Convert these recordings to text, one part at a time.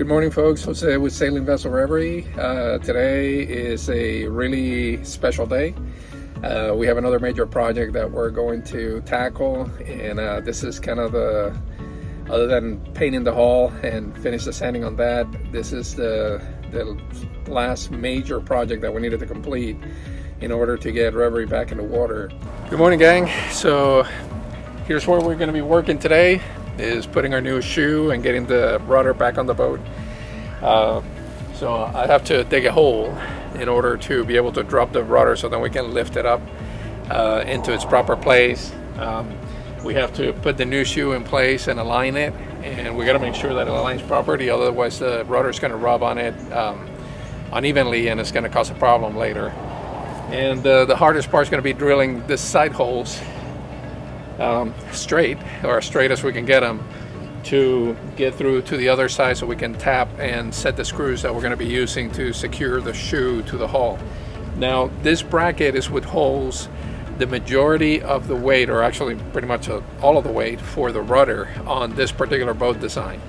Good morning, folks. Jose with Sailing Vessel Reverie. Today is a really special day. We have another major project that we're going to tackle, and this is kind of the, other than painting the hull and finish the sanding on that, this is the last major project that we needed to complete in order to get Reverie back in the water. Good morning, gang. So here's where we're going to be working today, is putting our new shoe and getting the rudder back on the boat. So I have to dig a hole in order to be able to drop the rudder so then we can lift it up into its proper place. We have to put the new shoe in place and align it, and we got to make sure that it aligns properly, otherwise the rudder is going to rub on it unevenly and it's going to cause a problem later. And the hardest part is going to be drilling the side holes straight, or as straight as we can get them, to get through to the other side so we can tap and set the screws that we're going to be using to secure the shoe to the hull. Now, this bracket is with holes. The majority of the weight, or actually pretty much all of the weight for the rudder on this particular boat design.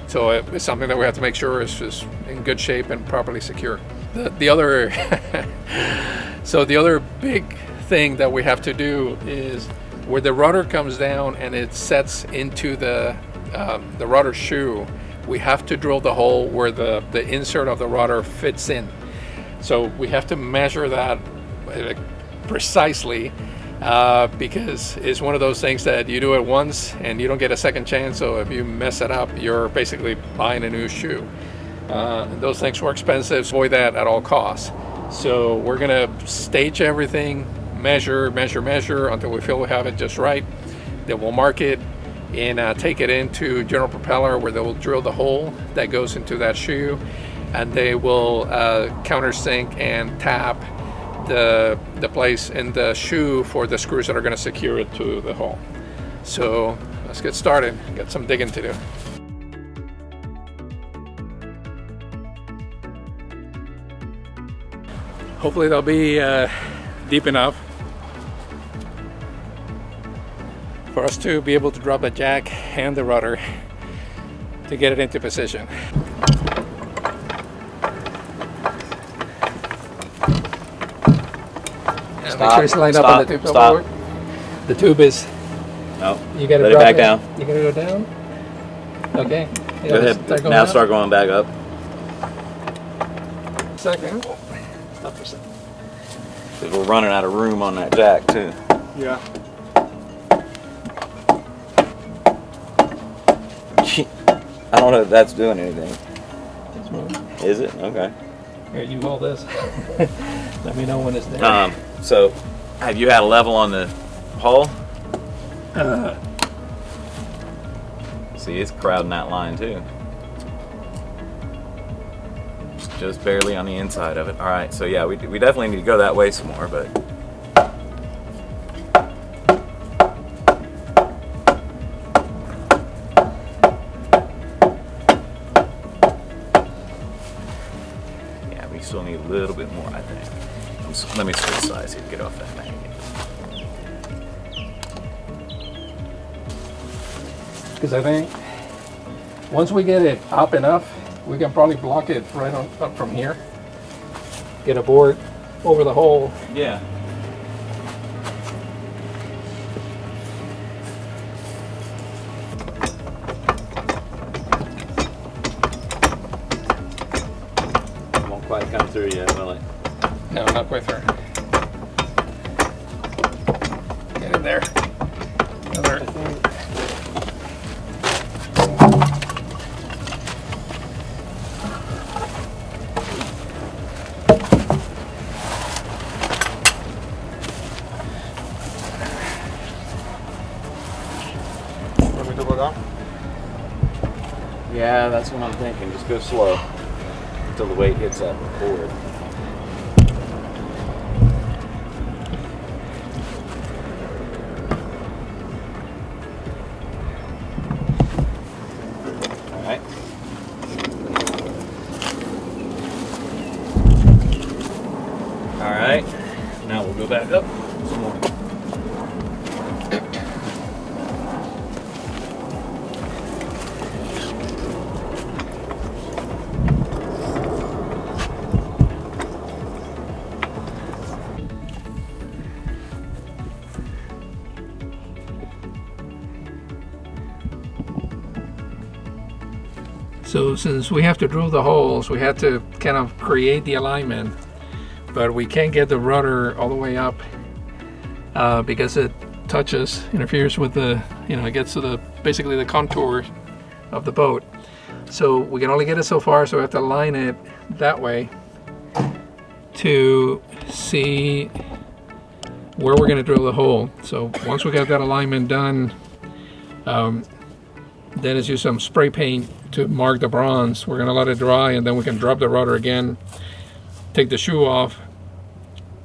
So it's something that we have to make sure is just in good shape and properly secure. The other so the other big thing that we have to do is where the rudder comes down and it sets into the rudder shoe, we have to drill the hole where the insert of the rudder fits in. So we have to measure that precisely because it's one of those things that you do it once and you don't get a second chance. So if you mess it up, you're basically buying a new shoe. Those things were expensive, so avoid that at all costs. So we're gonna stage everything, measure until we feel we have it just right. Then we'll mark it and take it into General Propeller, where they will drill the hole that goes into that shoe, and they will countersink and tap the place in the shoe for the screws that are going to secure it to the hull. So let's get started. Got some digging to do. Hopefully they'll be deep enough for us to be able to drop the jack and the rudder to get it into position. Stop, make sure it's lined up on the tube. Stop. The tube is... No. You gotta let it back down. You gotta go down? Okay. Yeah, go ahead. Now start going back up. Second. Stop for a second. Because we're running out of room on that jack too. Yeah. I don't know if that's doing anything. It's moving. Is it? Okay. Here, you hold this. Let me know when it's there. So, have you had a level on the hull? See, it's crowding that line too. Just barely on the inside of it. All right. So yeah, we definitely need to go that way some more, but. Still need a little bit more, I think. Let me switch sides here to get off that bank. Because I think once we get it up enough, we can probably block it right on up from here. Get a board over the hole. Yeah. Quite come through yet, will it? No, not quite through. Get in there. Another. Want me to go down? Yeah, that's what I'm thinking. Just go slow until the weight hits that board. All right. All right. Now we'll go back up some more. So since we have to drill the holes, we had to kind of create the alignment, but we can't get the rudder all the way up because it interferes with the, it gets to the basically the contour of the boat. So we can only get it so far, so we have to line it that way to see where we're going to drill the hole. So once we got that alignment done, then it's use some spray paint to mark the bronze. We're going to let it dry, and then we can drop the rudder again, take the shoe off,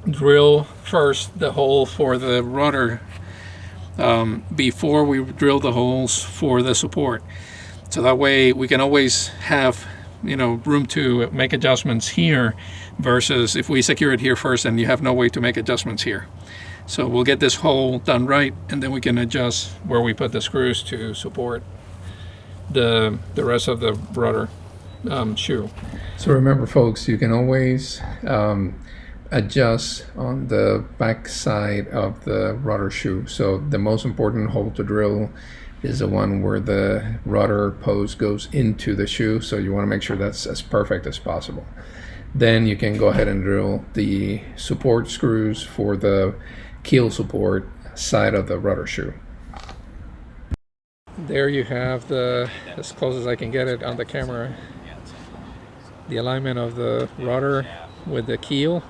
drill first the hole for the rudder before we drill the holes for the support. So that way we can always have room to make adjustments here, versus if we secure it here first and you have no way to make adjustments here. So we'll get this hole done right, and then we can adjust where we put the screws to support the rest of the rudder shoe. So remember folks, you can always adjust on the back side of the rudder shoe. So the most important hole to drill is the one where the rudder post goes into the shoe, so you want to make sure that's as perfect as possible. Then you can go ahead and drill the support screws for the keel support side of the rudder shoe. There you have as close as I can get it on the camera, the alignment of the rudder with the keel,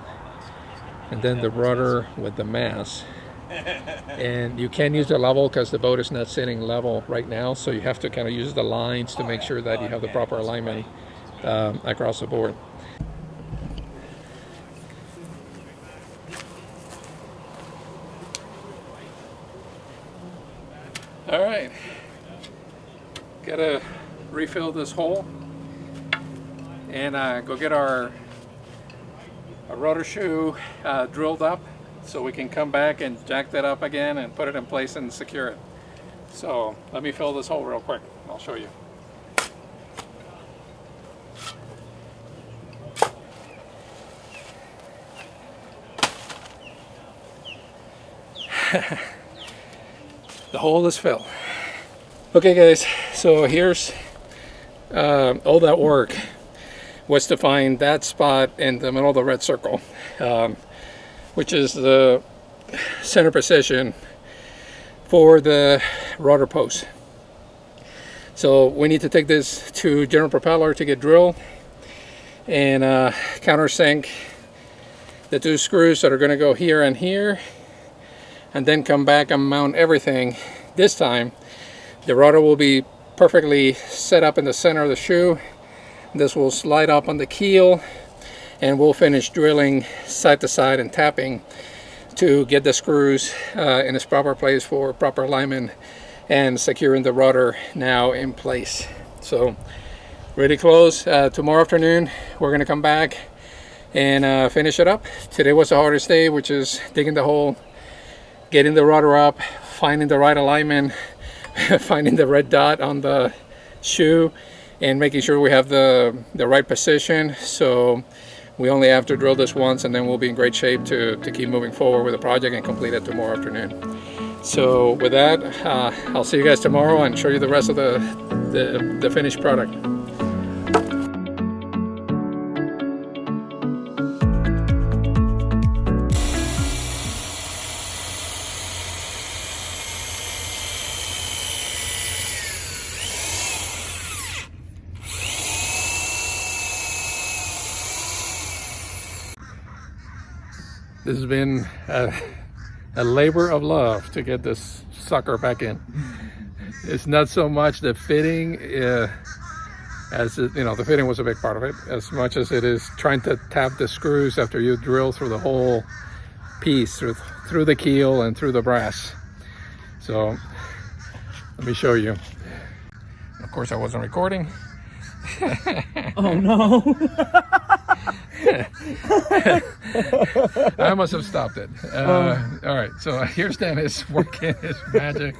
and then the rudder with the mast. And you can use the level because the boat is not sitting level right now, so you have to kind of use the lines to make sure that you have the proper alignment across the board. All right, gotta refill this hole and go get our rudder shoe drilled up, so we can come back and jack that up again and put it in place and secure it. So let me fill this hole real quick. I'll show you. The hole is filled. Okay guys, so here's all that work was to find that spot in the middle of the red circle, which is the center position for the rudder post. So we need to take this to general propeller to get drilled and countersink the two screws that are going to go here and here, and then come back and mount everything. This time the rudder will be perfectly set up in the center of the shoe. This will slide up on the keel, and we'll finish drilling side to side and tapping to get the screws in its proper place for proper alignment and securing the rudder now in place. So really close. Tomorrow afternoon we're going to come back and finish it up. Today was the hardest day, which is digging the hole, getting the rudder up, finding the right alignment, finding the red dot on the shoe, and making sure we have the right position. So we only have to drill this once, and then we'll be in great shape to keep moving forward with the project and complete it tomorrow afternoon. So with that, I'll see you guys tomorrow and show you the rest of the finished product. This has been a labor of love to get this sucker back in. It's not so much the fitting, as it, the fitting was a big part of it, as much as it is trying to tap the screws after you drill through the whole piece, through the keel and through the brass. So let me show you. Of course I wasn't recording. Oh no. I must have stopped it. All right, so here's Dennis working his magic,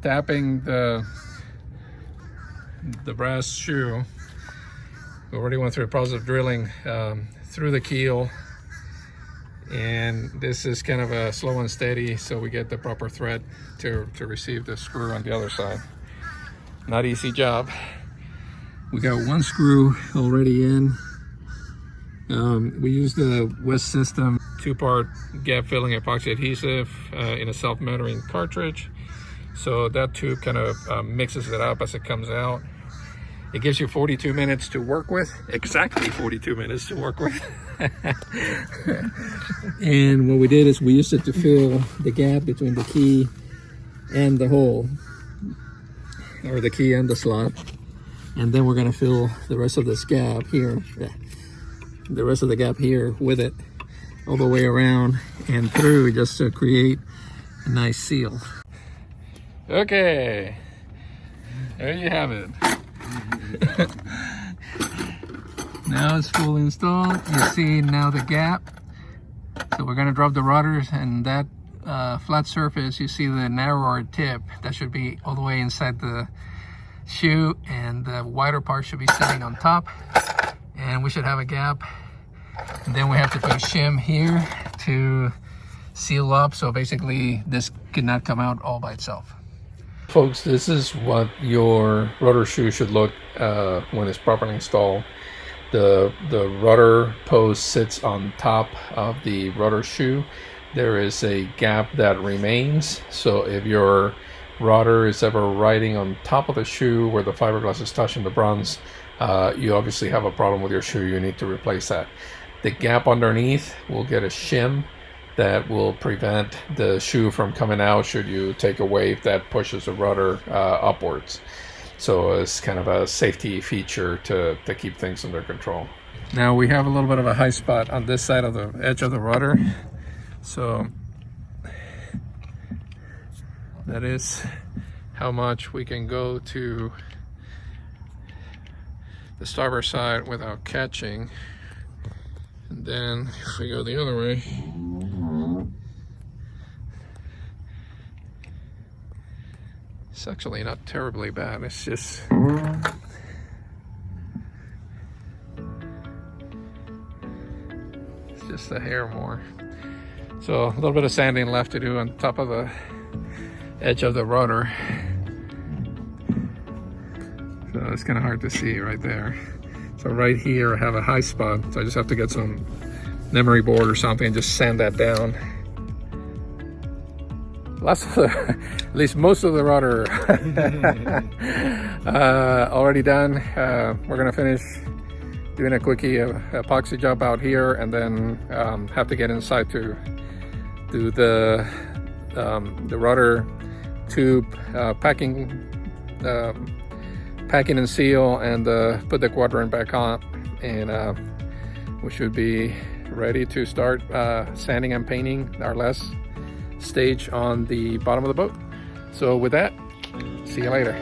tapping the brass shoe. We already went through the process of drilling through the keel, and this is kind of a slow and steady, so we get the proper thread to receive the screw on the other side. Not easy job. We got one screw already in. We use the West System 2-part gap filling epoxy adhesive in a self-mounting cartridge. So that tube kind of mixes it up as it comes out. It gives you 42 minutes to work with, exactly 42 minutes to work with. And what we did is we used it to fill the gap between the key and the hole, or the key and the slot. And then we're gonna fill the rest of this gap here, the rest of the gap here with it, all the way around and through, just to create a nice seal. Okay, there you have it. Now it's fully installed. You see now the gap. So we're gonna drop the rudders, and that flat surface, you see the narrower tip, that should be all the way inside the shoe, and the wider part should be sitting on top. And we should have a gap. And then we have to put a shim here to seal up, so basically this cannot come out all by itself. Folks, this is what your rudder shoe should look when it's properly installed. The rudder post sits on top of the rudder shoe. There is a gap that remains, so if your rudder is ever riding on top of the shoe where the fiberglass is touching the bronze, you obviously have a problem with your shoe. You need to replace that. The gap underneath will get a shim that will prevent the shoe from coming out should you take a wave that pushes the rudder upwards. So it's kind of a safety feature to keep things under control. Now we have a little bit of a high spot on this side of the edge of the rudder. So that is how much we can go to the starboard side without catching. And then if we go the other way, it's actually not terribly bad. It's just a hair more. So a little bit of sanding left to do on top of the edge of the rudder. So it's kind of hard to see right there. So right here I have a high spot, so I just have to get some memory board or something and just sand that down. At least most of the rudder already done. We're gonna finish doing a quickie epoxy job out here, and then have to get inside to do the rudder tube packing and seal, and put the quadrant back on, and we should be ready to start sanding and painting our last stage on the bottom of the boat. So with that, see you later.